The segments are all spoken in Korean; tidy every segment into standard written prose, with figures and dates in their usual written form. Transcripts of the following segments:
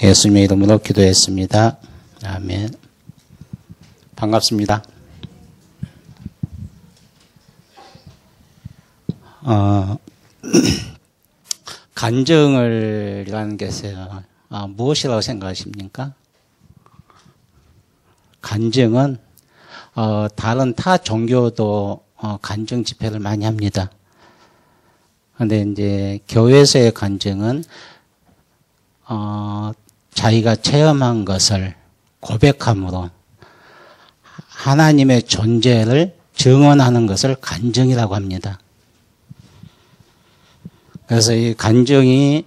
예수님의 이름으로 기도했습니다. 아멘. 반갑습니다. 간증이라는 것은 무엇이라고 생각하십니까? 간증은 다른 타 종교도 간증 집회를 많이 합니다. 그런데 이제 교회에서의 간증은 자기가 체험한 것을 고백함으로 하나님의 존재를 증언하는 것을 간증이라고 합니다. 그래서 이 간증이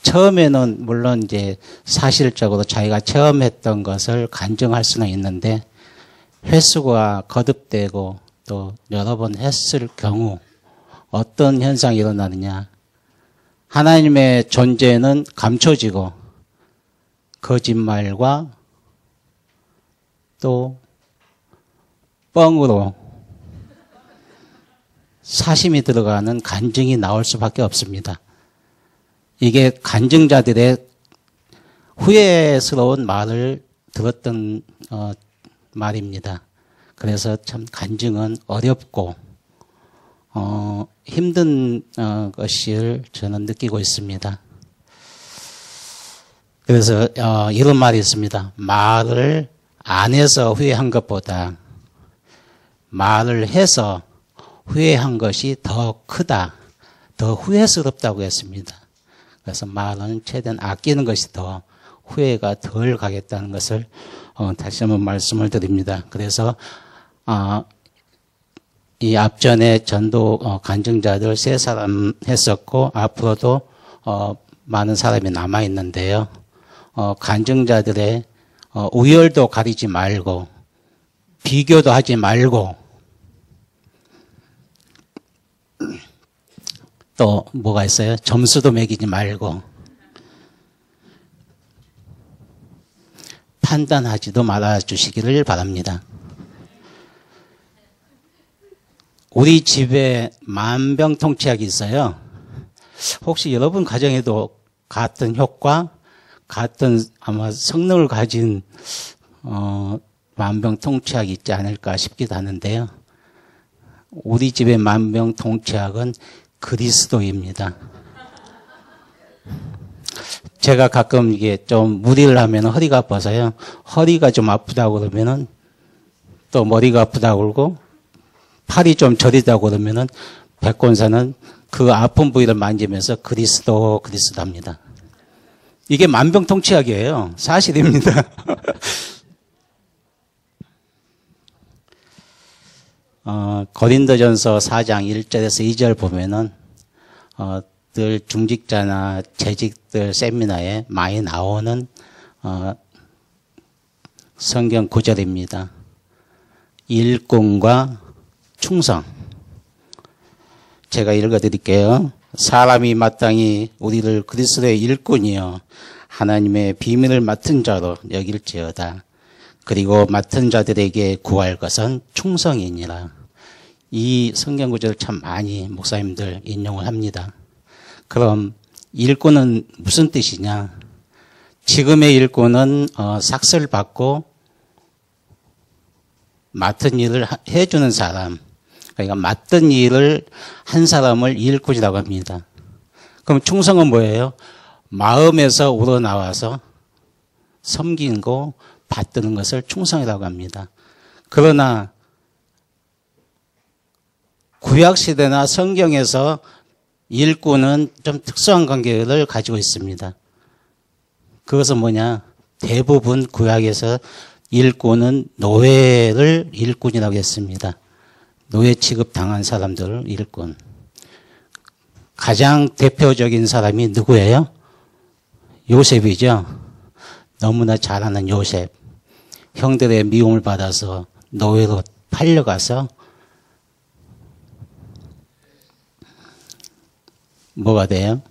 처음에는 물론 이제 사실적으로 자기가 체험했던 것을 간증할 수는 있는데 횟수가 거듭되고 또 여러 번 했을 경우 어떤 현상이 일어나느냐. 하나님의 존재는 감춰지고 거짓말과 또 뻥으로 사심이 들어가는 간증이 나올 수밖에 없습니다. 이게 간증자들의 후회스러운 말을 들었던 말입니다. 그래서 참 간증은 어렵고 힘든 것을 저는 느끼고 있습니다. 그래서 이런 말이 있습니다. 말을 안 해서 후회한 것보다 말을 해서 후회한 것이 더 크다, 더 후회스럽다고 했습니다. 그래서 말은 최대한 아끼는 것이 더 후회가 덜 가겠다는 것을 다시 한번 말씀을 드립니다. 그래서 이 앞전에 전도 간증자들 3사람 했었고 앞으로도 많은 사람이 남아 있는데요. 간증자들의 우열도 가리지 말고 비교도 하지 말고 또 뭐가 있어요? 점수도 매기지 말고 판단하지도 말아 주시기를 바랍니다. 우리 집에 만병통치약이 있어요. 혹시 여러분 가정에도 같은 효과, 같은 아마 성능을 가진 만병통치약이 있지 않을까 싶기도 하는데요. 우리 집의 만병통치약은 그리스도입니다. 제가 가끔 이게 좀 무리를 하면 허리가 아파서요. 허리가 좀 아프다고 그러면은 또 머리가 아프다고 그러고 팔이 좀 저리다고 그러면은 백권사는 그 아픈 부위를 만지면서 그리스도 합니다. 이게 만병통치약이에요. 사실입니다. 고린도전서 4장 1절에서 2절 보면은 늘 중직자나 재직들 세미나에 많이 나오는 성경 구절입니다. 일꾼과 충성. 제가 읽어드릴게요. 사람이 마땅히 우리를 그리스도의 일꾼이요 하나님의 비밀을 맡은 자로 여길지어다. 그리고 맡은 자들에게 구할 것은 충성이니라. 이 성경 구절을 참 많이 목사님들 인용을 합니다. 그럼 일꾼은 무슨 뜻이냐? 지금의 일꾼은 삭스를 받고 맡은 일을 해주는 사람, 그러니까 맡은 일을 한 사람을 일꾼이라고 합니다. 그럼 충성은 뭐예요? 마음에서 우러나와서 섬기고 받드는 것을 충성이라고 합니다. 그러나 구약시대나 성경에서 일꾼은 좀 특수한 관계를 가지고 있습니다. 그것은 뭐냐? 대부분 구약에서 일꾼은 노예를 일꾼이라고 했습니다. 노예 취급당한 사람들을 일꾼. 가장 대표적인 사람이 누구예요? 요셉이죠. 너무나 잘 아는 요셉. 형들의 미움을 받아서 노예로 팔려가서 뭐가 돼요?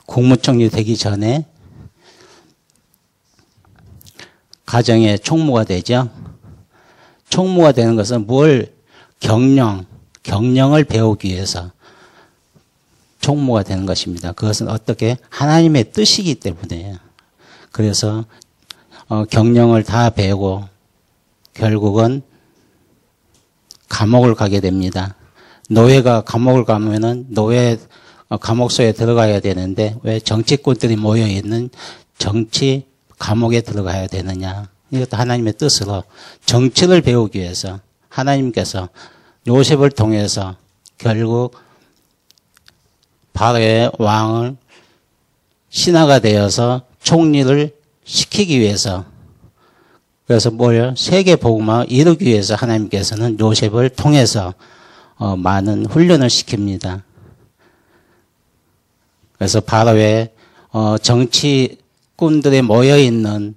국무총리 되기 전에 가정의 총무가 되죠. 총무가 되는 것은 뭘 경영을 배우기 위해서 총무가 되는 것입니다. 그것은 어떻게 하나님의 뜻이기 때문에요. 그래서 경영을 다 배우고 결국은 감옥을 가게 됩니다. 노예가 감옥을 가면은 감옥소에 들어가야 되는데 왜 정치꾼들이 모여 있는 정치 감옥에 들어가야 되느냐? 이것도 하나님의 뜻으로 정치를 배우기 위해서 하나님께서 요셉을 통해서 결국 바로의 왕을 신하가 되어서 총리를 시키기 위해서, 그래서 뭐예요? 세계 복음화를 이루기 위해서 하나님께서는 요셉을 통해서 많은 훈련을 시킵니다. 그래서 바로의 정치꾼들이 모여 있는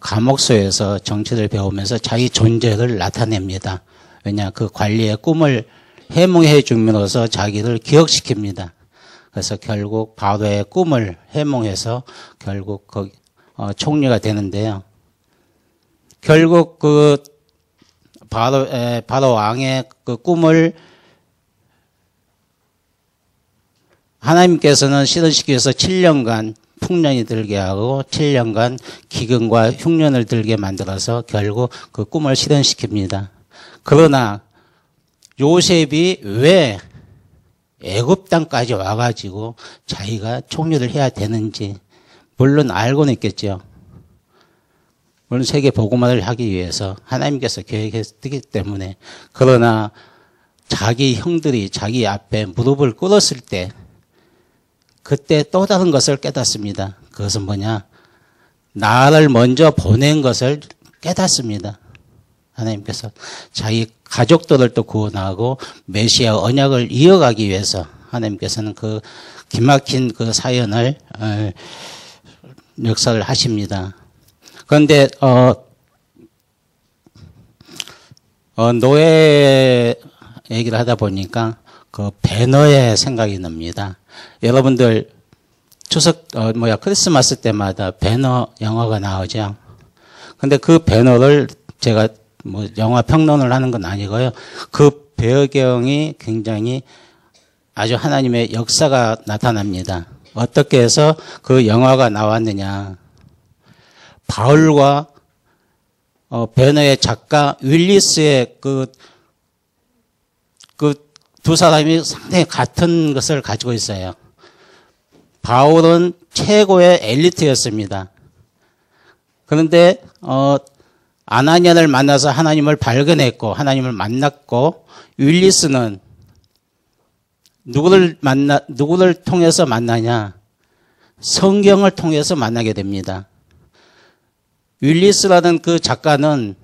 감옥소에서 정치를 배우면서 자기 존재를 나타냅니다. 왜냐, 그 관리의 꿈을 해몽해 줌으로써 자기를 기억시킵니다. 그래서 결국 바로의 꿈을 해몽해서 결국 총리가 되는데요. 결국 그 바로 왕의 그 꿈을 하나님께서는 실현시키기 위해서 7년간 풍년이 들게 하고 7년간 기근과 흉년을 들게 만들어서 결국 그 꿈을 실현시킵니다. 그러나 요셉이 왜 애굽 땅까지 와가지고 자기가 총리를 해야 되는지 물론 알고는 있겠죠. 물론 세계 복음화를 하기 위해서 하나님께서 계획했기 때문에. 그러나 자기 형들이 자기 앞에 무릎을 꿇었을 때 그때 또 다른 것을 깨닫습니다. 그것은 뭐냐? 나를 먼저 보낸 것을 깨닫습니다. 하나님께서 자기 가족들을 또 구원하고 메시아 언약을 이어가기 위해서 하나님께서는 그 기막힌 그 사연을 역사를 하십니다. 그런데 노예 얘기를 하다 보니까 그 배너의 생각이 납니다. 여러분들 추석 크리스마스 때마다 배너 영화가 나오죠. 근데 그 배너를 제가 영화 평론을 하는 건 아니고요. 그 배경이 굉장히 아주 하나님의 역사가 나타납니다. 어떻게 해서 그 영화가 나왔느냐. 바울과 배너의 작가 윌리스의 그 두 사람이 상당히 같은 것을 가지고 있어요. 바울은 최고의 엘리트였습니다. 그런데 아나니아를 만나서 하나님을 발견했고 하나님을 만났고, 윌리스는 누구를 통해서 만나냐? 성경을 통해서 만나게 됩니다. 윌리스라는 그 작가는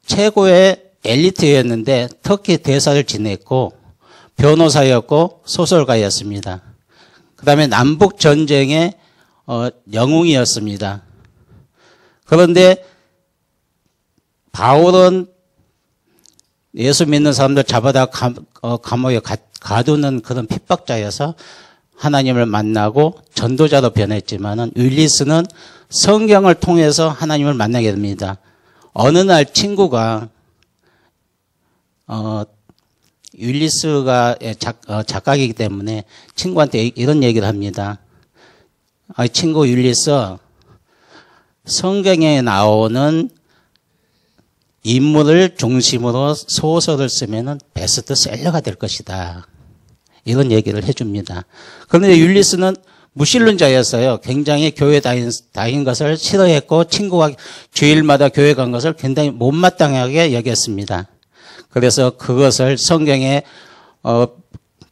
최고의 엘리트였는데 터키 대사를 지냈고 변호사였고 소설가였습니다. 그 다음에 남북전쟁의 영웅이었습니다. 그런데 바울은 예수 믿는 사람들 잡아다 감옥에 가두는 그런 핍박자여서 하나님을 만나고 전도자로 변했지만은 윌리스는 성경을 통해서 하나님을 만나게 됩니다. 어느 날 친구가 윌리스가 작가이기 때문에 친구한테 이런 얘기를 합니다. 친구 윌리스, 성경에 나오는 인물을 중심으로 소설을 쓰면은 베스트셀러가 될 것이다. 이런 얘기를 해줍니다. 그런데 율리스는 무신론자였어요. 굉장히 교회 다닌 것을 싫어했고 친구가 주일마다 교회 간 것을 굉장히 못마땅하게 여겼습니다. 그래서 그것을 성경에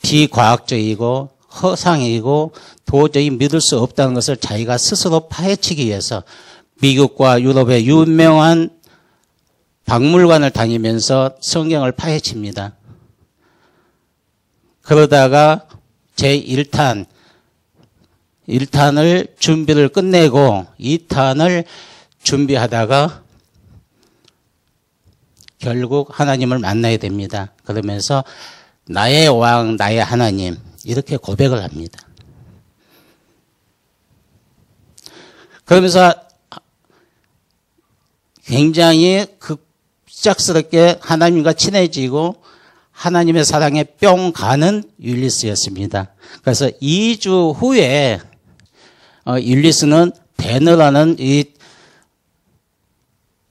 비과학적이고 허상이고 도저히 믿을 수 없다는 것을 자기가 스스로 파헤치기 위해서 미국과 유럽의 유명한 박물관을 다니면서 성경을 파헤칩니다. 그러다가 제1탄을 준비를 끝내고 2탄을 준비하다가 결국 하나님을 만나야 됩니다. 그러면서 나의 왕, 나의 하나님, 이렇게 고백을 합니다. 그러면서 굉장히 급작스럽게 하나님과 친해지고 하나님의 사랑에 뿅 가는 율리스였습니다. 그래서 2주 후에 율리스는 배너라는 이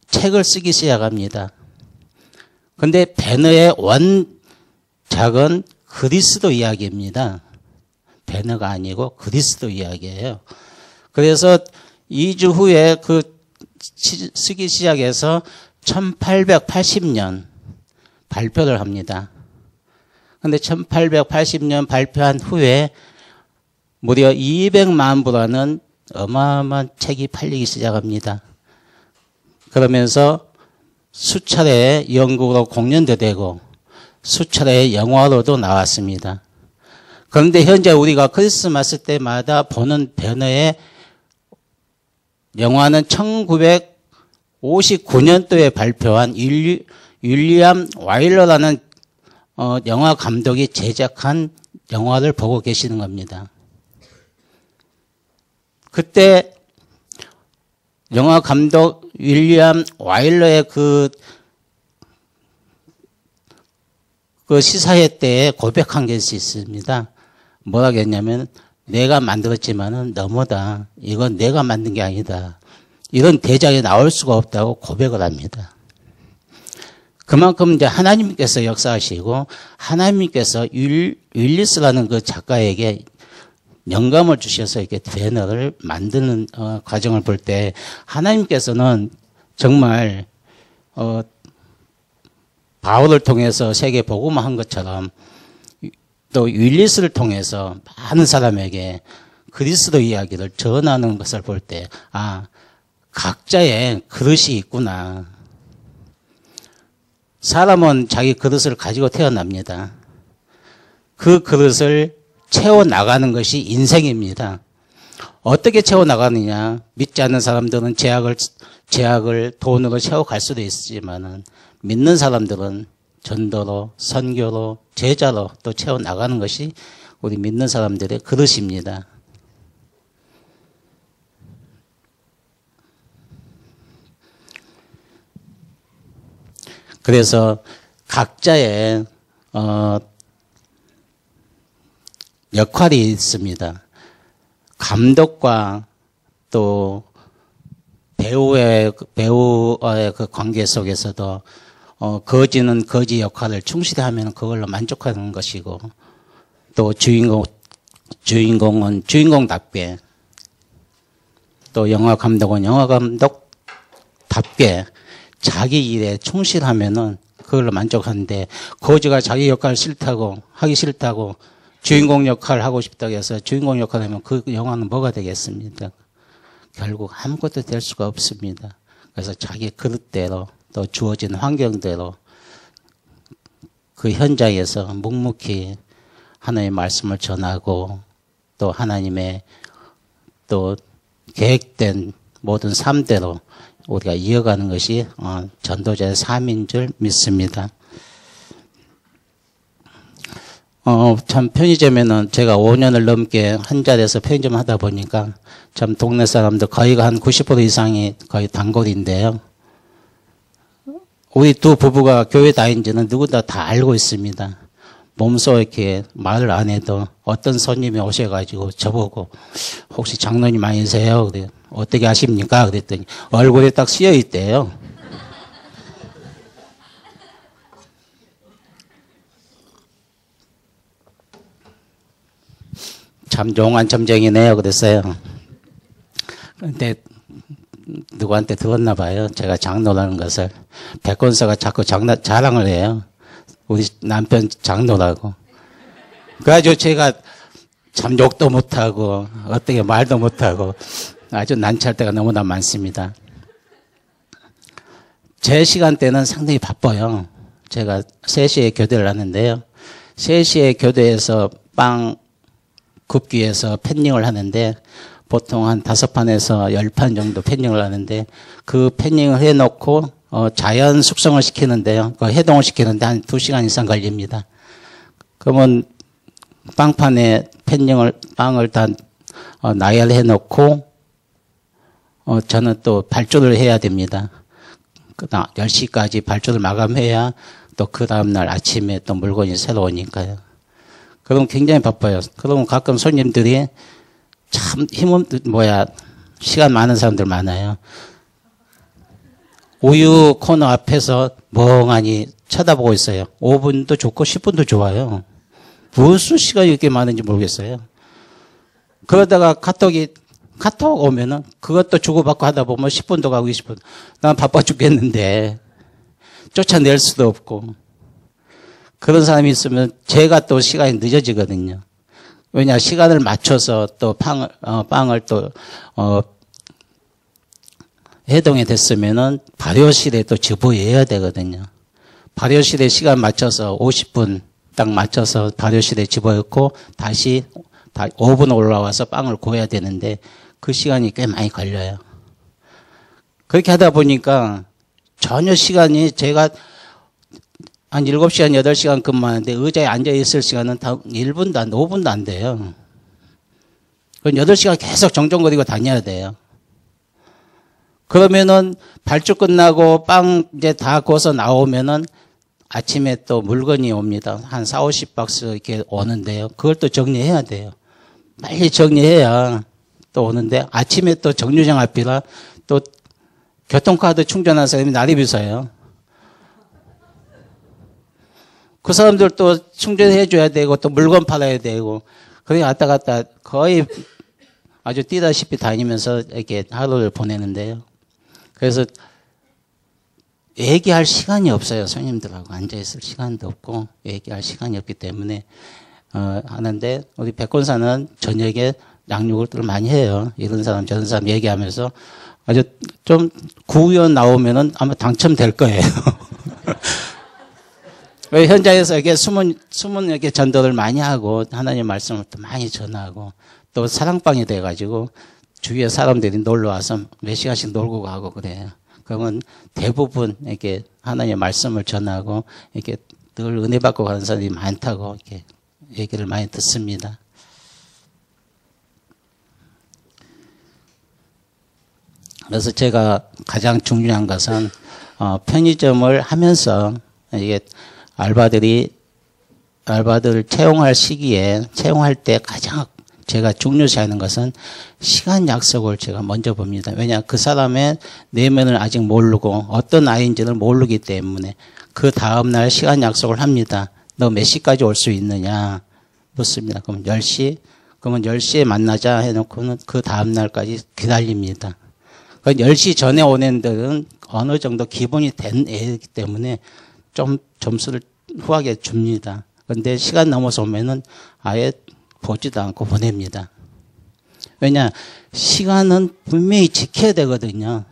책을 쓰기 시작합니다. 근데 배너의 원작은 그리스도 이야기입니다. 배너가 아니고 그리스도 이야기예요. 그래서 2주 후에 쓰기 시작해서 1880년 발표를 합니다. 근데 1880년 발표한 후에 무려 200만 부라는 어마어마한 책이 팔리기 시작합니다. 그러면서 수차례 영국으로 공연도 되고 수차례 영화로도 나왔습니다. 그런데 현재 우리가 크리스마스 때마다 보는 배너의 영화는 1959년도에 발표한 윌리엄 와일러라는 영화 감독이 제작한 영화를 보고 계시는 겁니다. 그때 영화 감독 윌리엄 와일러의 그 시사회 때에 고백한 게 있습니다. 뭐라고 했냐면 내가 만들었지만은 너무다. 이건 내가 만든 게 아니다. 이런 대작이 나올 수가 없다고 고백을 합니다. 그만큼 이제 하나님께서 역사하시고 하나님께서 윌리스라는 그 작가에게 영감을 주셔서 이렇게 배너를 만드는 과정을 볼 때 하나님께서는 정말 바울을 통해서 세계 복음화한 것처럼 또 윌리스를 통해서 많은 사람에게 그리스도 이야기를 전하는 것을 볼 때 각자의 그릇이 있구나. 사람은 자기 그릇을 가지고 태어납니다. 그 그릇을 채워나가는 것이 인생입니다. 어떻게 채워나가느냐. 믿지 않는 사람들은 제약을 돈으로 채워갈 수도 있지만은 믿는 사람들은 전도로, 선교로, 제자로 또 채워나가는 것이 우리 믿는 사람들의 그릇입니다. 그래서 각자의 역할이 있습니다. 감독과 또 배우의 그 관계 속에서도 거지는 거지 역할을 충실히 하면 그걸로 만족하는 것이고 또 주인공은 주인공답게 또 영화 감독은 영화 감독답게 자기 일에 충실하면은 그걸로 만족하는데 거지가 자기 역할 하기 싫다고 주인공 역할을 하고 싶다고 해서 주인공 역할을 하면 그 영화는 뭐가 되겠습니까? 결국 아무것도 될 수가 없습니다. 그래서 자기 그릇대로 또 주어진 환경대로 그 현장에서 묵묵히 하나님의 말씀을 전하고 또 하나님의 또 계획된 모든 삶대로 우리가 이어가는 것이 전도자의 삶인 줄 믿습니다. 참 편의점에는 제가 5년을 넘게 한 자리에서 편의점 하다 보니까 참 동네 사람들 거의가 한 90% 이상이 거의 단골인데요. 우리 두 부부가 교회 다닌지는 누구나 다 알고 있습니다. 몸소 이렇게 말을 안 해도 어떤 손님이 오셔가지고 저보고 혹시 장로님 아니세요? 그래요. 어떻게 하십니까? 그랬더니 얼굴에 딱 쓰여 있대요. 참 용한 점쟁이네요. 그랬어요. 근데 누구한테 들었나 봐요. 제가 장로라는 것을. 백권사가 자꾸 자랑을 해요. 우리 남편 장로라고. 그래가지고 제가 참 욕도 못하고 어떻게 말도 못하고 아주 난처할 때가 너무나 많습니다. 제 시간대는 상당히 바빠요. 제가 3시에 교대를 하는데요. 3시에 교대에서 빵 굽기 위해서 팬닝을 하는데 보통 한 5판에서 10판 정도 팬닝을 하는데 그 팬닝을 해놓고 자연 숙성을 시키는데요. 그 해동을 시키는데 한 2시간 이상 걸립니다. 그러면 빵판에 빵을 다 나열해 놓고 저는 또 발주를 해야 됩니다. 10시까지 발주를 마감해야 또 그 다음날 아침에 또 물건이 새로 오니까요. 그럼 굉장히 바빠요. 그럼 가끔 손님들이 참 시간 많은 사람들 많아요. 우유 코너 앞에서 멍하니 쳐다보고 있어요. 5분도 좋고 10분도 좋아요. 무슨 시간이 이렇게 많은지 모르겠어요. 그러다가 카톡 오면은 그것도 주고받고 하다 보면 10분도 가고 20분. 난 바빠 죽겠는데 쫓아낼 수도 없고. 그런 사람이 있으면 제가 또 시간이 늦어지거든요. 왜냐, 시간을 맞춰서 또 빵을 또, 해동이 됐으면은 발효실에 또 집어해야 되거든요. 발효실에 시간 맞춰서 50분 딱 맞춰서 발효실에 집어넣고 다시 5분 올라와서 빵을 구워야 되는데 그 시간이 꽤 많이 걸려요. 그렇게 하다 보니까 전혀 시간이 제가 한 7시간, 8시간 근무하는데 의자에 앉아있을 시간은 다 1분도 5분도 안 돼요. 그럼 8시간 계속 정정거리고 다녀야 돼요. 그러면은 발주 끝나고 빵 이제 다 구워서 나오면은 아침에 또 물건이 옵니다. 한 4, 50박스 이렇게 오는데요. 그걸 또 정리해야 돼요. 빨리 정리해야 또 오는데 아침에 또 정류장 앞이라 또 교통카드 충전한 사람이 날이 비서요. 그 사람들 또 충전해 줘야 되고 또 물건 팔아야 되고 그래 왔다 갔다 거의 아주 뛰다시피 다니면서 이렇게 하루를 보내는데요. 그래서 얘기할 시간이 없어요. 손님들하고 앉아있을 시간도 없고 얘기할 시간이 없기 때문에 하는데 우리 백권사는 저녁에 양육을 많이 해요. 이런 사람 저런 사람 얘기하면서 아주 좀 구의원 나오면은 아마 당첨될 거예요. 현장에서 이렇게 숨은 이렇게 전도를 많이 하고 하나님 말씀을 또 많이 전하고 또 사랑방이 돼가지고 주위에 사람들이 놀러 와서 몇 시간씩 놀고 가고 그래요. 그러면 대부분 이렇게 하나님의 말씀을 전하고 이렇게 늘 은혜 받고 가는 사람이 많다고 이렇게 얘기를 많이 듣습니다. 그래서 제가 가장 중요한 것은 편의점을 하면서 이게 알바들 채용할 시기에 채용할 때 가장 제가 중요시하는 것은 시간 약속을 제가 먼저 봅니다. 왜냐 그 사람의 내면을 아직 모르고 어떤 아이인지를 모르기 때문에 그 다음날 시간 약속을 합니다. 너 몇 시까지 올 수 있느냐 묻습니다. 그럼 10시? 그러면 10시에 만나자 해놓고는 그 다음날까지 기다립니다. 10시 전에 오는 애들은 어느 정도 기본이 된 애이기 때문에 좀 점수를 후하게 줍니다. 그런데 시간 넘어서 오면은 아예 보지도 않고 보냅니다. 왜냐, 시간은 분명히 지켜야 되거든요.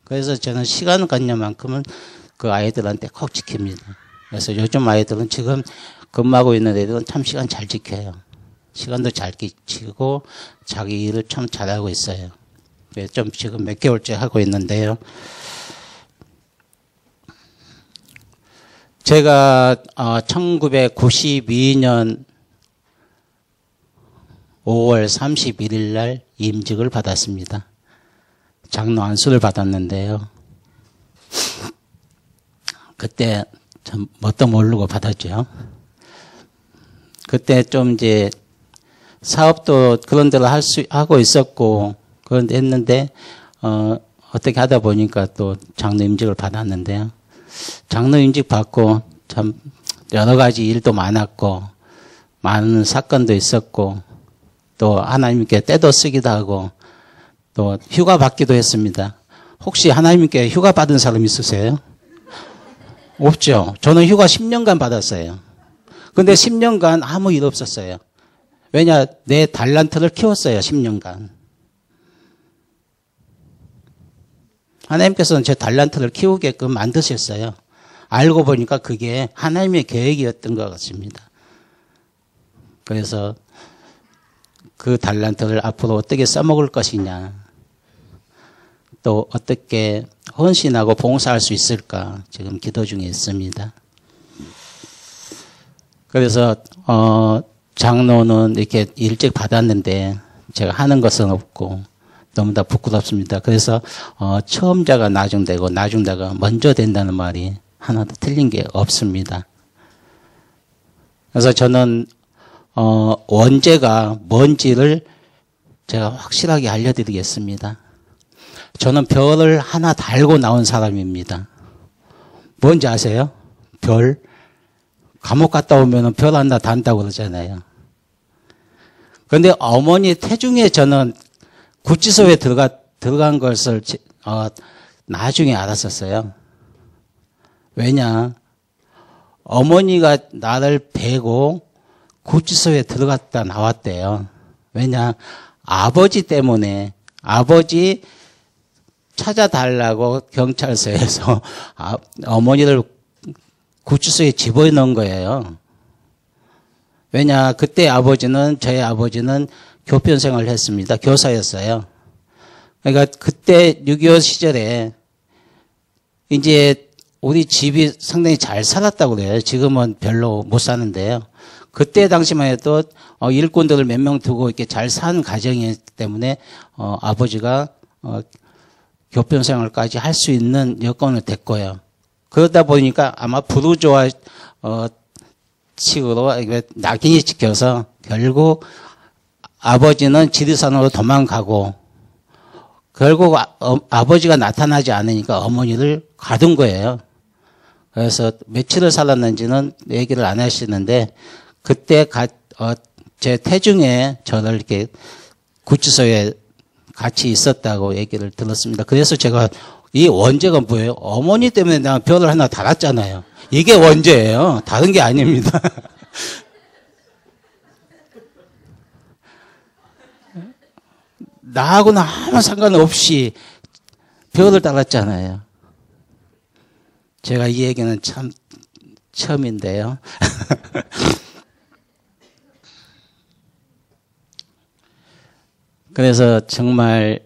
그래서 저는 시간관념만큼은 그 아이들한테 꼭 지킵니다. 그래서 요즘 아이들은 지금 근무하고 있는 애들은 참 시간 잘 지켜요. 시간도 잘 지키고 자기 일을 참 잘하고 있어요. 좀 지금 몇 개월째 하고 있는데요. 제가 1992년 5월 31일 날 임직을 받았습니다. 장로 안수를 받았는데요. 그때 참 뭣도 모르고 받았죠. 그때 좀 이제 사업도 그런 데로 하고 있었고 그런데 했는데 어떻게 하다 보니까 또 장로 임직을 받았는데요. 장로 임직 받고 참 여러 가지 일도 많았고 많은 사건도 있었고 또 하나님께 때도 쓰기도 하고 또 휴가 받기도 했습니다. 혹시 하나님께 휴가 받은 사람 있으세요? 없죠. 저는 휴가 10년간 받았어요. 근데 10년간 아무 일 없었어요. 왜냐, 내 달란트를 키웠어요. 10년간. 하나님께서는 제 달란트를 키우게끔 만드셨어요. 알고 보니까 그게 하나님의 계획이었던 것 같습니다. 그래서 그 달란트를 앞으로 어떻게 써먹을 것이냐, 또 어떻게 헌신하고 봉사할 수 있을까 지금 기도 중에 있습니다. 그래서 장로는 이렇게 일찍 받았는데 제가 하는 것은 없고 너무 다 부끄럽습니다. 그래서 처음자가 나중되고 나중자가 먼저 된다는 말이 하나도 틀린 게 없습니다. 그래서 저는 원죄가 뭔지를 제가 확실하게 알려드리겠습니다. 저는 별을 하나 달고 나온 사람입니다. 뭔지 아세요? 별. 감옥 갔다 오면 별 하나 단다고 그러잖아요. 그런데 어머니 태중에 저는 구치소에 들어간 것을 나중에 알았었어요. 왜냐? 어머니가 나를 베고 구치소에 들어갔다 나왔대요. 왜냐? 아버지 때문에, 아버지 찾아달라고 경찰서에서 어머니를 구치소에 집어넣은 거예요. 왜냐? 그때 저희 아버지는 교편 생활을 했습니다. 교사였어요. 그러니까 그때 6.25 시절에 이제 우리 집이 상당히 잘 살았다고 그래요. 지금은 별로 못 사는데요. 그때 당시만 해도 일꾼들을 몇 명 두고 이렇게 잘 산 가정이기 때문에 아버지가 교편 생활까지 할 수 있는 여건을 됐고요. 그러다 보니까 아마 부르주아 식으로 낙인이 찍혀서 결국 아버지는 지리산으로 도망가고 결국 아버지가 나타나지 않으니까 어머니를 가둔 거예요. 그래서 며칠을 살았는지는 얘기를 안 하시는데 그때 제 태중에 저를 이렇게 구치소에 같이 있었다고 얘기를 들었습니다. 그래서 제가 이 원죄가 뭐예요? 어머니 때문에 내가 별을 하나 달았잖아요. 이게 원죄예요. 다른 게 아닙니다. 나하고는 아무 상관없이 별을 달았잖아요. 제가 이 얘기는 참 처음인데요. 그래서 정말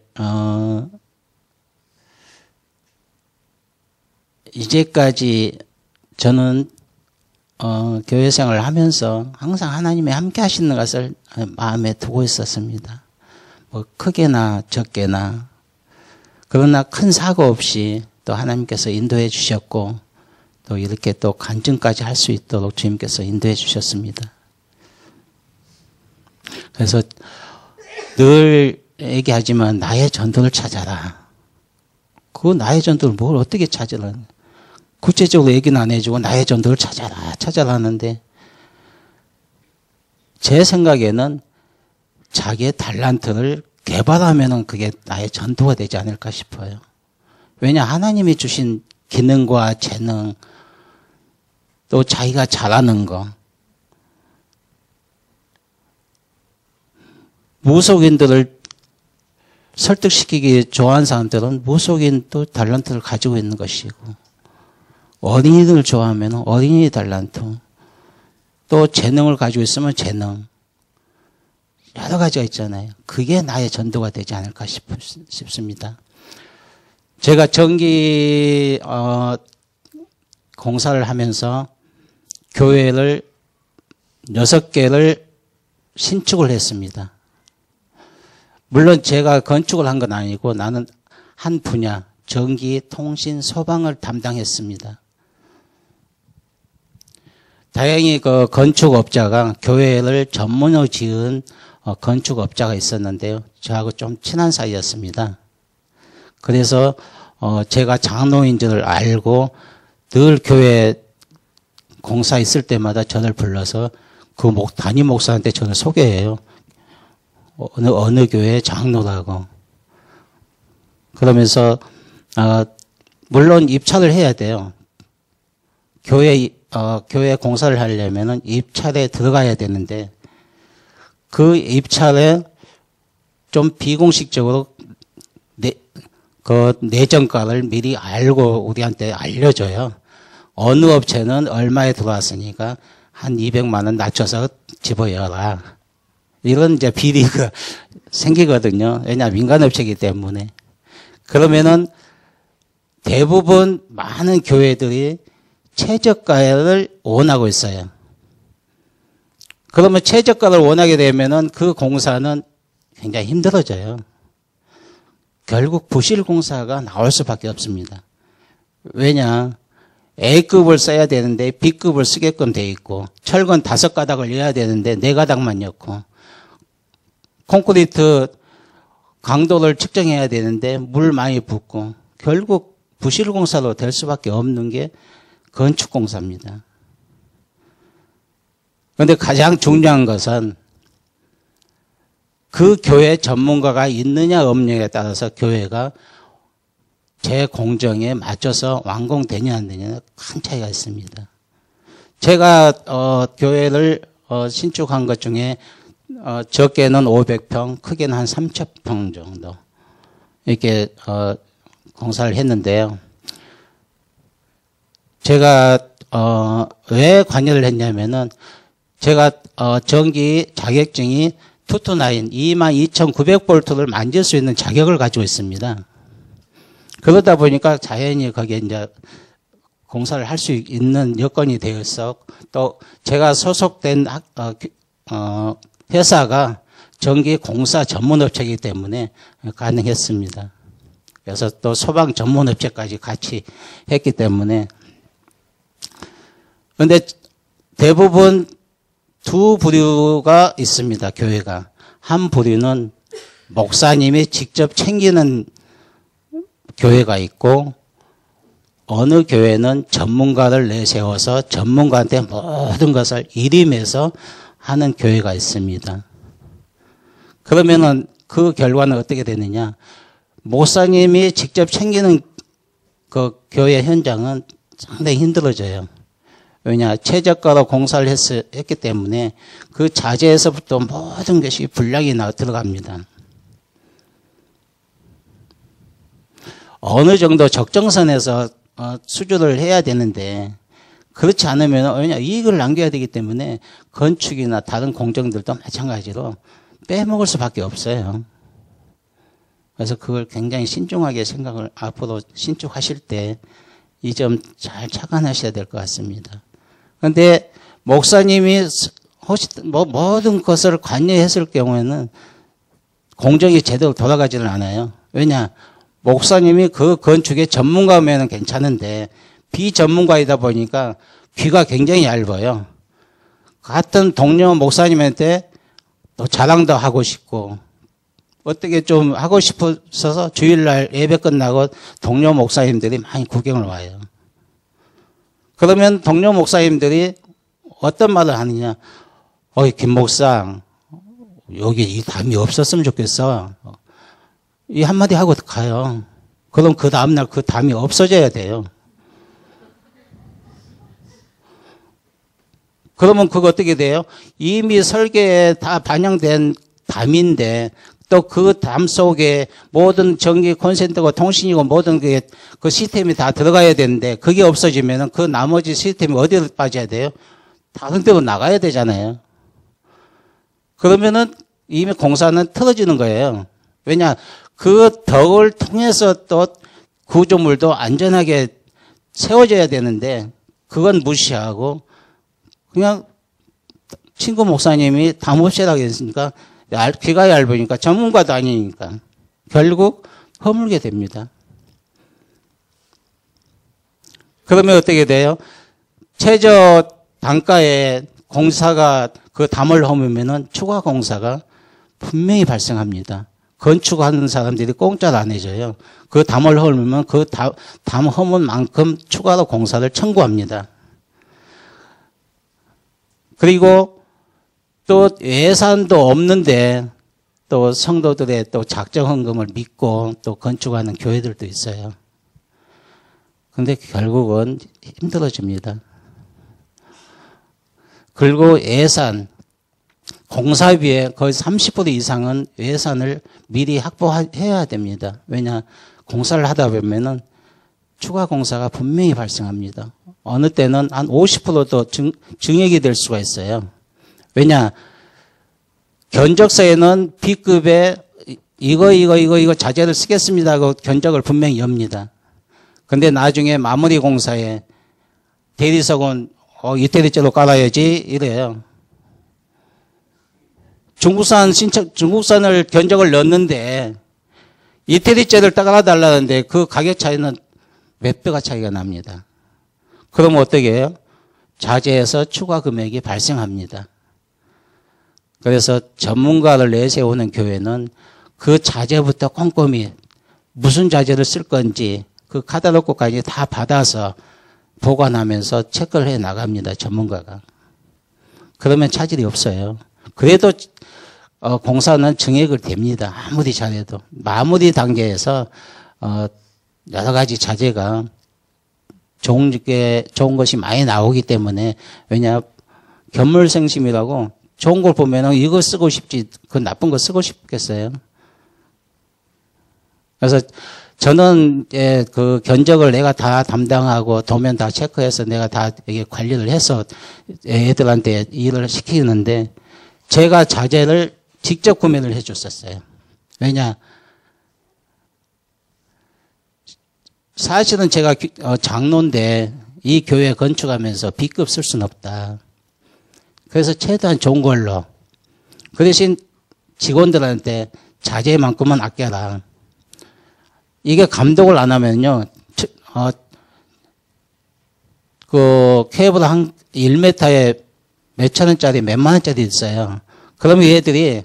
이제까지 저는 교회 생활을 하면서 항상 하나님이 함께 하시는 것을 마음에 두고 있었습니다. 뭐 크게나 적게나 그러나 큰 사고 없이 또 하나님께서 인도해 주셨고 또 이렇게 또 간증까지 할 수 있도록 주님께서 인도해 주셨습니다. 그래서 늘 얘기하지만 나의 전도를 찾아라. 그 나의 전도를 뭘 어떻게 찾으라. 구체적으로 얘기는 안 해주고 나의 전도를 찾아라 하는데 제 생각에는 자기의 달란트를 개발하면은 그게 나의 전도가 되지 않을까 싶어요. 왜냐 하나님이 주신 기능과 재능 또 자기가 잘하는 거 무속인들을 설득시키기 좋아하는 사람들은 무속인 또 달란트를 가지고 있는 것이고 어린이들을 좋아하면 어린이 달란트 또 재능을 가지고 있으면 재능 여러 가지가 있잖아요. 그게 나의 전도가 되지 않을까 싶습니다. 제가 전기 공사를 하면서 교회를 6개를 신축을 했습니다. 물론 제가 건축을 한 건 아니고 나는 한 분야 전기, 통신, 소방을 담당했습니다. 다행히 그 건축업자가 교회를 전문으로 지은 건축업자가 있었는데요. 저하고 좀 친한 사이였습니다. 그래서 제가 장로인 줄 알고 늘 교회 공사 있을 때마다 저를 불러서 그 담임 목사한테 저를 소개해요. 어느 교회 장로라고. 그러면서 물론 입찰을 해야 돼요. 교회 공사를 하려면은 입찰에 들어가야 되는데 그 입찰에 좀 비공식적으로 그 내정가를 미리 알고 우리한테 알려줘요. 어느 업체는 얼마에 들어왔으니까 한 200만 원 낮춰서 집어여라. 이런 이제 비리가 생기거든요. 왜냐 민간업체이기 때문에. 그러면은 대부분 많은 교회들이 최저가를 원하고 있어요. 그러면 최저가를 원하게 되면은 그 공사는 굉장히 힘들어져요. 결국 부실 공사가 나올 수밖에 없습니다. 왜냐? A급을 써야 되는데 B급을 쓰게끔 돼 있고, 철근 5가닥을 넣어야 되는데 4가닥만 넣고, 콘크리트 강도를 측정해야 되는데 물 많이 붓고, 결국 부실공사로 될 수밖에 없는 게 건축공사입니다. 그런데 가장 중요한 것은 그 교회 전문가가 있느냐 없느냐에 따라서 교회가 제 공정에 맞춰서 완공되냐 안 되냐는 큰 차이가 있습니다. 제가 교회를 신축한 것 중에 적게는 500평, 크게는 한 3,000평 정도 이렇게 공사를 했는데요. 제가 왜 관여를 했냐면은 제가 전기 자격증이 229 22,900볼트를 만질 수 있는 자격을 가지고 있습니다. 그러다 보니까 자연히 거기에 이제 공사를 할 수 있는 여건이 되어서, 또 제가 소속된 회사가 전기 공사 전문업체이기 때문에 가능했습니다. 그래서 또 소방 전문업체까지 같이 했기 때문에. 그런데 대부분 두 부류가 있습니다, 교회가. 한 부류는 목사님이 직접 챙기는 교회가 있고, 어느 교회는 전문가를 내세워서 전문가한테 모든 것을 일임해서 하는 교회가 있습니다. 그러면은 그 결과는 어떻게 되느냐? 목사님이 직접 챙기는 그 교회 현장은 상당히 힘들어져요. 왜냐, 최저가로 공사를 했기 때문에 그 자재에서부터 모든 것이 분량이 들어갑니다. 어느 정도 적정선에서 수주를 해야 되는데, 그렇지 않으면, 왜냐, 이익을 남겨야 되기 때문에 건축이나 다른 공정들도 마찬가지로 빼먹을 수밖에 없어요. 그래서 그걸 굉장히 신중하게 생각을 앞으로 신축하실 때 이 점 잘 착안하셔야 될 것 같습니다. 그런데 목사님이 모든 것을 관여했을 경우에는 공정이 제대로 돌아가지는 않아요. 왜냐, 목사님이 그 건축의 전문가면 괜찮은데 비전문가이다 보니까 귀가 굉장히 얇아요. 같은 동료 목사님한테 또 자랑도 하고 싶고, 어떻게 좀 하고 싶어서 주일날 예배 끝나고 동료 목사님들이 많이 구경을 와요. 그러면 동료 목사님들이 어떤 말을 하느냐? 김 목사, 여기 이 담이 없었으면 좋겠어. 이 한마디 하고 가요. 그럼 그 다음날 그 담이 없어져야 돼요. 그러면 그거 어떻게 돼요? 이미 설계에 다 반영된 담인데, 또 그 담 속에 모든 전기 콘센트고 통신이고 모든 그 시스템이 다 들어가야 되는데, 그게 없어지면은 그 나머지 시스템이 어디로 빠져야 돼요? 다른 데로 나가야 되잖아요. 그러면은 이미 공사는 틀어지는 거예요. 왜냐, 그 덕을 통해서 또 구조물도 안전하게 세워져야 되는데, 그건 무시하고 그냥 친구 목사님이 담 없애라고 했으니까, 귀가 얇으니까 전문가도 아니니까 결국 허물게 됩니다. 그러면 어떻게 돼요? 최저 단가에 공사가 그 담을 허물면은 추가 공사가 분명히 발생합니다. 건축하는 사람들이 공짜로 안 해줘요. 그 담을 허물면 그 담 허문 만큼 추가로 공사를 청구합니다. 그리고 또 예산도 없는데 또 성도들의 또 작정 헌금을 믿고 또 건축하는 교회들도 있어요. 근데 결국은 힘들어집니다. 그리고 예산, 공사비의 거의 30% 이상은 예산을 미리 확보해야 됩니다. 왜냐, 공사를 하다 보면은 추가 공사가 분명히 발생합니다. 어느 때는 한 50%도 증액이 될 수가 있어요. 왜냐, 견적서에는 B급에 이거 자재를 쓰겠습니다 하고 견적을 분명히 엽니다. 근데 나중에 마무리 공사에 대리석은 이태리째로 깔아야지 이래요. 중국산을 견적을 넣었는데 이태리째를 깔아달라는데 그 가격 차이는 몇 배가 차이가 납니다. 그럼 어떻게 해요? 자재에서 추가 금액이 발생합니다. 그래서 전문가를 내세우는 교회는 그 자재부터 꼼꼼히 무슨 자재를 쓸 건지 그 카탈로그까지 다 받아서 보관하면서 체크를 해 나갑니다. 전문가가. 그러면 차질이 없어요. 그래도 공사는 증액을 됩니다. 아무리 잘해도. 마무리 단계에서 여러 가지 자재가 좋은 것이 많이 나오기 때문에, 왜냐, 견물생심이라고 좋은 걸 보면은 이거 쓰고 싶지, 그 나쁜 거 쓰고 싶겠어요. 그래서 저는 그 견적을 내가 다 담당하고 도면 다 체크해서 내가 다 이게 관리를 해서 애들한테 일을 시키는데, 제가 자재를 직접 구매를 해 줬었어요. 왜냐, 사실은 제가 장로인데 이 교회 건축하면서 B급 쓸 수는 없다. 그래서 최대한 좋은 걸로. 그 대신 직원들한테 자재만큼은 아껴라. 이게 감독을 안 하면요, 그 케이블 한 1m에 몇천 원짜리, 몇만 원짜리 있어요. 그러면 얘들이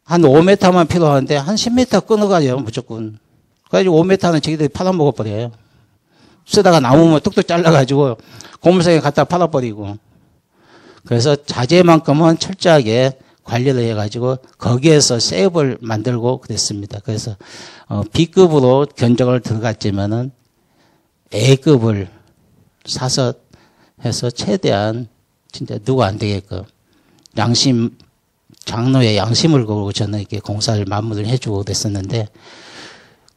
한 5m만 필요한데 한 10m 끊어가요, 무조건. 그래가지고 5m는 저기들이 팔아먹어버려요. 쓰다가 남으면 뚝뚝 잘라가지고 고물상에 갖다 팔아버리고. 그래서 자재만큼은 철저하게 관리를 해가지고 거기에서 세입을 만들고 그랬습니다. 그래서 B급으로 견적을 들어갔지만은 A급을 사서 해서 최대한 진짜 누구 안 되게끔 장로의 양심을 걸고 저는 이렇게 공사를 마무리를 해주고 그랬었는데,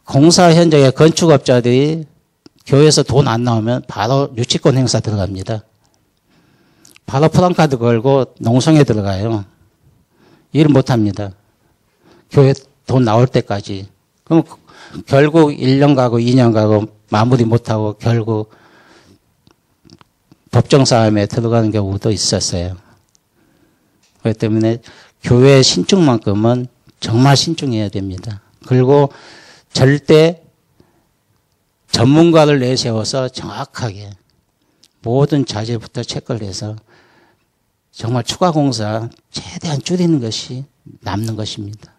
공사 현장에 건축업자들이 교회에서 돈 안 나오면 바로 유치권 행사 들어갑니다. 바로 프랑카드 걸고 농성에 들어가요. 일 못합니다. 교회 돈 나올 때까지. 그럼 결국 1년 가고 2년 가고 마무리 못하고 결국 법정싸움에 들어가는 경우도 있었어요. 그렇기 때문에 교회 신중만큼은 정말 신중해야 됩니다. 그리고 절대 전문가를 내세워서 정확하게 모든 자재부터 체크를 해서 정말 추가 공사 최대한 줄이는 것이 남는 것입니다.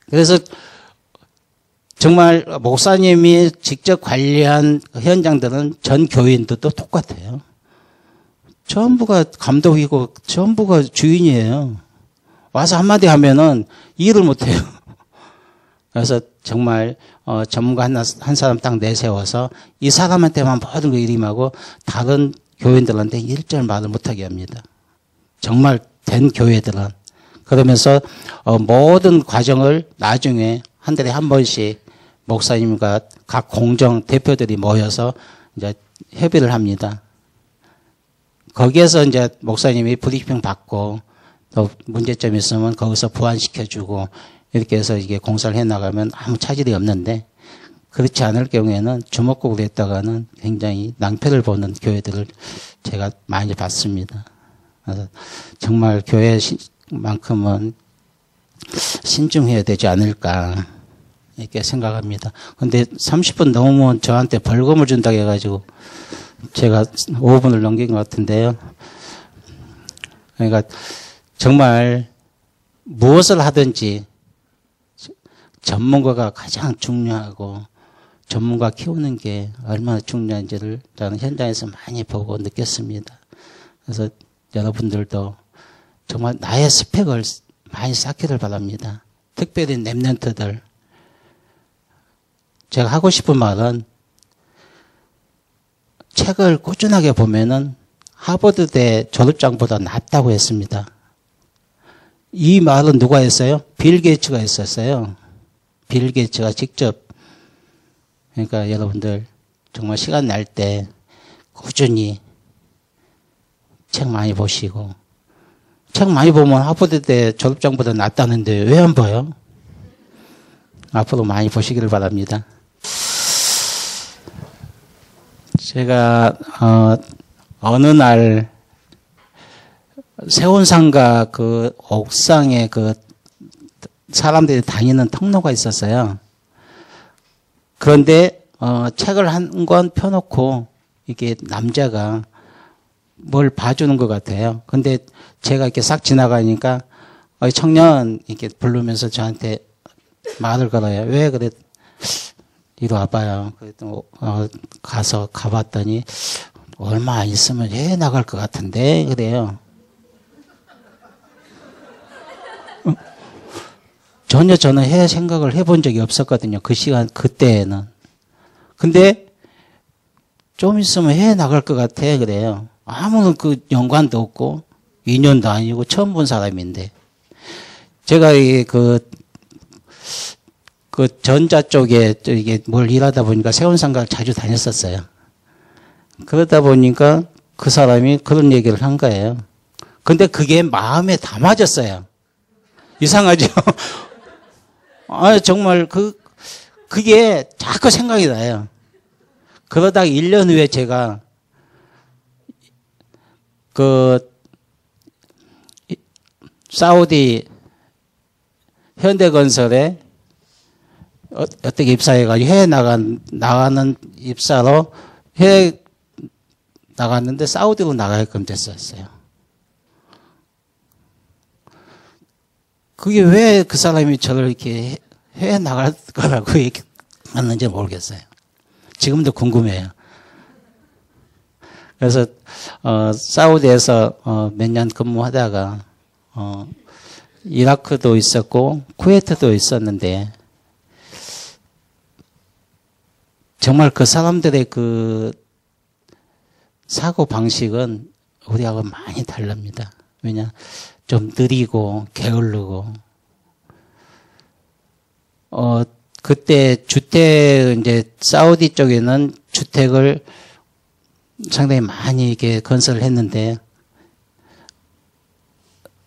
그래서 정말 목사님이 직접 관리한 현장들은 전 교인들도 똑같아요. 전부가 감독이고 전부가 주인이에요. 와서 한마디 하면은 일을 못해요. 그래서 정말 전문가 한 사람 딱 내세워서 이 사람한테만 모든 걸 일임하고 다른 교인들한테 일절 말을 못하게 합니다. 정말 된 교회들은. 그러면서 모든 과정을 나중에 한 달에 한 번씩 목사님과 각 공정 대표들이 모여서 이제 협의를 합니다. 거기에서 이제 목사님이 브리핑 받고 또 문제점이 있으면 거기서 보완시켜주고 이렇게 해서 이게 공사를 해나가면 아무 차질이 없는데, 그렇지 않을 경우에는 주먹국으로 했다가는 굉장히 낭패를 보는 교회들을 제가 많이 봤습니다. 그래서 정말 교회만큼은 신중해야 되지 않을까 이렇게 생각합니다. 근데 30분 넘으면 저한테 벌금을 준다고 해가지고 제가 5분을 넘긴 것 같은데요. 그러니까 정말 무엇을 하든지 전문가가 가장 중요하고 전문가 키우는 게 얼마나 중요한지를 저는 현장에서 많이 보고 느꼈습니다. 그래서 여러분들도 정말 나의 스펙을 많이 쌓기를 바랍니다. 특별히 랩런트들. 제가 하고 싶은 말은 책을 꾸준하게 보면은 하버드대 졸업장보다 낫다고 했습니다. 이 말은 누가 했어요? 빌 게이츠가 했었어요. 빌 게이츠가 직접. 그러니까 여러분들 정말 시간 날 때 꾸준히 책 많이 보시고, 책 많이 보면 하버드대 졸업장보다 낫다는데 왜 안 봐요? 앞으로 많이 보시기를 바랍니다. 제가 어느 날 세운상가 그 옥상에 그 사람들이 다니는 통로가 있었어요. 그런데 책을 한 권 펴놓고 이게 남자가 뭘 봐주는 것 같아요. 근데 제가 이렇게 싹 지나가니까 청년 이렇게 부르면서 저한테 말을 걸어요. 왜 그래? 이리 와봐요. 그래도 가봤더니 얼마 안 있으면 해 나갈 것 같은데 그래요. 전혀 저는 해 생각을 해본 적이 없었거든요. 그 시간 그때에는. 근데 좀 있으면 해 나갈 것 같아 그래요. 아무런 그 연관도 없고 인연도 아니고 처음 본 사람인데 제가 그 전자 쪽에 이게 뭘 일하다 보니까 세운상가를 자주 다녔었어요. 그러다 보니까 그 사람이 그런 얘기를 한 거예요. 근데 그게 마음에 담아졌어요. 이상하죠? 정말 그게 자꾸 생각이 나요. 그러다가 1년 후에 제가 사우디 현대건설에 어떻게 입사해가지고 해외 나가는 입사로 해외 나갔는데 사우디로 나가게끔 됐었어요. 그게 왜 그 사람이 저를 이렇게 해외 나갈 거라고 얘기했는지 모르겠어요. 지금도 궁금해요. 그래서 사우디에서 몇 년 근무하다가 이라크도 있었고 쿠웨이트도 있었는데 정말 그 사람들의 그 사고 방식은 우리하고 많이 다릅니다. 왜냐 좀 느리고 게을르고 그때 주택 이제 사우디 쪽에는 주택을 상당히 많이 이렇게 건설을 했는데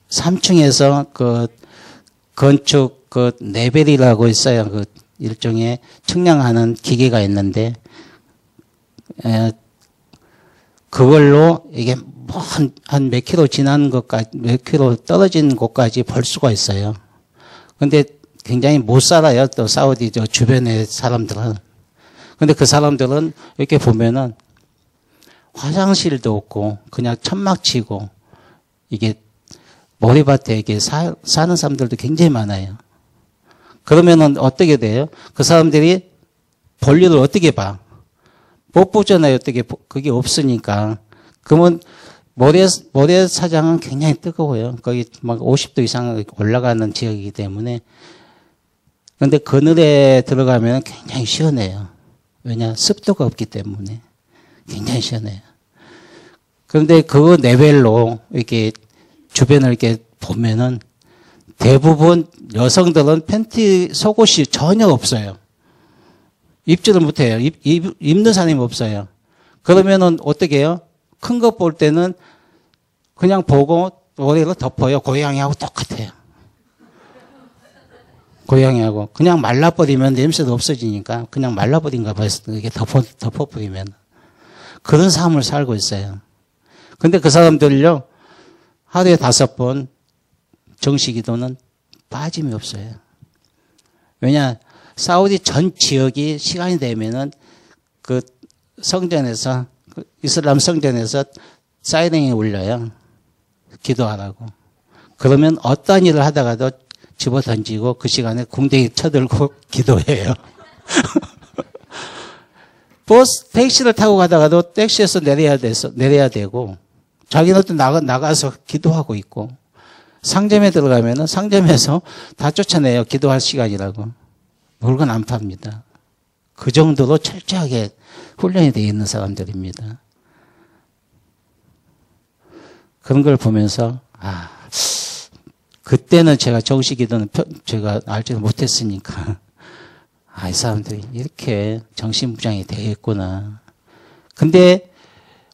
3층에서 그 건축 그 레벨이라고 있어요. 그 일종의 측량하는 기계가 있는데 그걸로 이게 뭐 한 몇 킬로 지난 것까지 몇 킬로 떨어진 곳까지 볼 수가 있어요. 근데 굉장히 못 살아요. 또 사우디 저 주변의 사람들은. 근데 그 사람들은 이렇게 보면은 화장실도 없고 그냥 천막 치고 이게 머리밭에 이게 사는 사람들도 굉장히 많아요. 그러면은 어떻게 돼요? 그 사람들이 볼일을 어떻게 봐? 못 보잖아요. 어떻게 그게 없으니까. 그러면 모래사장은 굉장히 뜨거워요. 거기 막 50도 이상 올라가는 지역이기 때문에. 근데 그늘에 들어가면 굉장히 시원해요. 왜냐? 습도가 없기 때문에. 굉장히 시원해요. 그런데 그 레벨로 이렇게 주변을 이렇게 보면은 대부분 여성들은 팬티 속옷이 전혀 없어요. 입지를 못해요. 입는 사람이 없어요. 그러면은 어떻게 해요? 큰 거 볼 때는 그냥 보고 머리를 덮어요. 고양이하고 똑같아요. 고양이하고. 그냥 말라버리면 냄새도 없어지니까 그냥 말라버린가 봐요. 이게 덮어버리면. 그런 삶을 살고 있어요. 근데 그 사람들요, 하루에 5번 정시기도는 빠짐이 없어요. 왜냐, 사우디 전 지역이 시간이 되면은 그 성전에서, 이슬람 성전에서 사이렌이 울려요. 기도하라고. 그러면 어떤 일을 하다가도 집어 던지고 그 시간에 궁뎅이 쳐들고 기도해요. 택시를 타고 가다가도 택시에서 내려야 되고, 자기는 또 나가서 기도하고 있고, 상점에 들어가면은 상점에서 다 쫓아내요. 기도할 시간이라고. 물건 안 팝니다. 그 정도로 철저하게 훈련이 되어 있는 사람들입니다. 그런 걸 보면서, 그때는 제가 정시기도는 제가 알지도 못했으니까, 이 사람들이 이렇게 정신부장이 되겠구나. 근데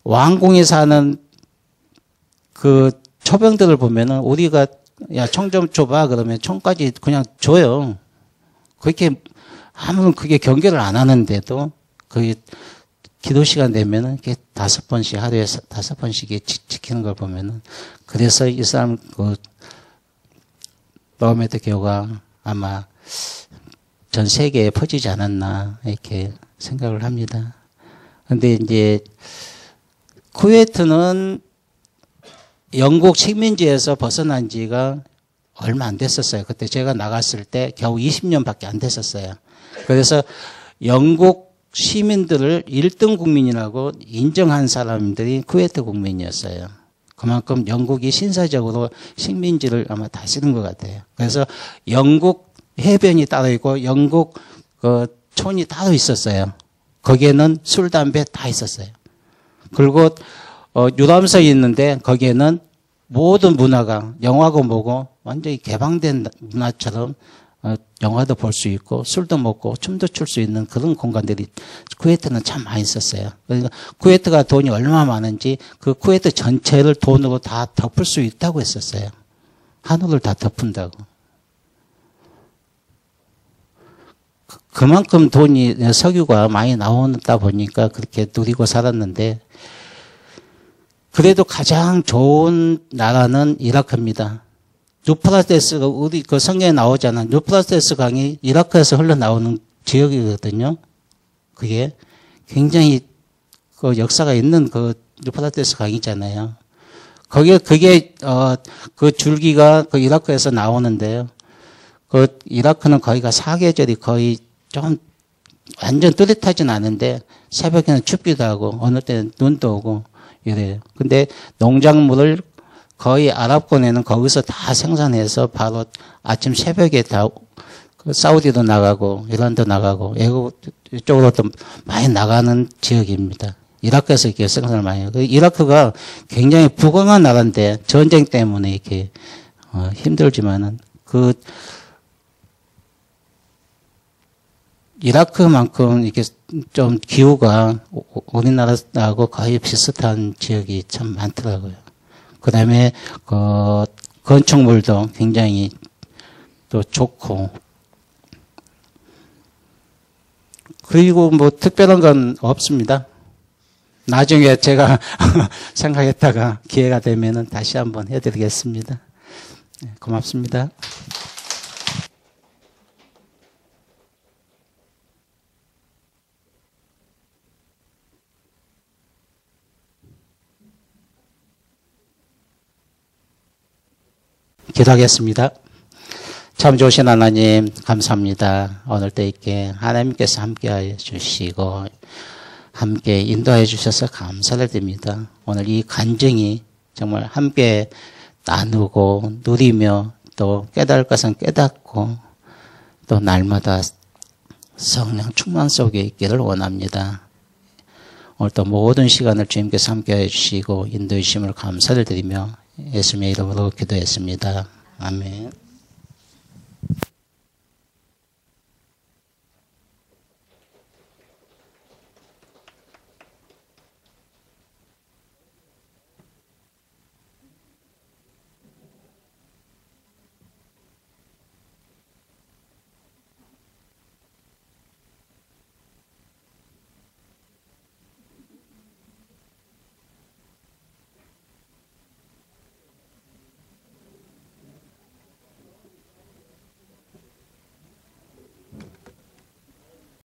왕궁에 사는 그 초병들을 보면은 우리가 야, 총 좀 줘봐. 그러면 총까지 그냥 줘요. 그렇게 아무런 그게 경계를 안 하는데도 그게 기도 시간 되면은 이렇게 5번씩 하루에 5번씩 지키는 걸 보면은 그래서 이 사람 그 마호메트 교가 아마 전 세계에 퍼지지 않았나 이렇게 생각을 합니다. 근데 이제 쿠웨이트는 영국 식민지에서 벗어난 지가 얼마 안 됐었어요. 그때 제가 나갔을 때 겨우 20년밖에 안 됐었어요. 그래서 영국 시민들을 1등 국민이라고 인정한 사람들이 쿠웨이트 국민이었어요. 그만큼 영국이 신사적으로 식민지를 아마 다스린 것 같아요. 그래서 영국 해변이 따로 있고 영국 촌이 따로 있었어요. 거기에는 술, 담배 다 있었어요. 그리고 유람선이 있는데 거기에는 모든 문화가 영화고 뭐고 완전히 개방된 문화처럼 영화도 볼 수 있고 술도 먹고 춤도 출 수 있는 그런 공간들이 쿠웨이트는 참 많이 있었어요. 그러니까 쿠웨이트가 돈이 얼마나 많은지 그 쿠웨이트 전체를 돈으로 다 덮을 수 있다고 했었어요. 하늘을 다 덮은다고. 그만큼 돈이 석유가 많이 나오다 보니까 그렇게 누리고 살았는데 그래도 가장 좋은 나라는 이라크입니다. 유프라테스가 우리 그 성경에 나오잖아. 유프라테스 강이 이라크에서 흘러나오는 지역이거든요. 그게 굉장히 그 역사가 있는 그 유프라테스 강이잖아요. 그게 그 줄기가 그 이라크에서 나오는데요. 그 이라크는 거기가 사계절이 거의 좀 완전 뚜렷하진 않은데 새벽에는 춥기도 하고 어느 때는 눈도 오고 이래요. 근데 농작물을 거의 아랍권에는 거기서 다 생산해서 바로 아침 새벽에 다 사우디도 나가고 이란도 나가고 애국 이쪽으로도 많이 나가는 지역입니다. 이라크에서 이렇게 생산을 많이 해요. 이라크가 굉장히 부강한 나라인데 전쟁 때문에 이렇게 힘들지만은 그 이라크만큼 이렇게 좀 기후가 우리나라하고 거의 비슷한 지역이 참 많더라고요. 그 다음에 건축물도 굉장히 또 좋고 그리고 뭐 특별한 건 없습니다. 나중에 제가 생각했다가 기회가 되면은 다시 한번 해드리겠습니다. 고맙습니다. 기도하겠습니다. 참 좋으신 하나님 감사합니다. 오늘도 이렇게 하나님께서 함께하여 주시고 함께 인도하여 주셔서 감사를 드립니다. 오늘 이 간증이 정말 함께 나누고 누리며 또 깨달을 것은 깨닫고 또 날마다 성령 충만 속에 있기를 원합니다. 오늘도 모든 시간을 주님께서 함께하여 주시고 인도해 주심을 감사를 드리며 예수님의 이름으로 기도했습니다. 아멘.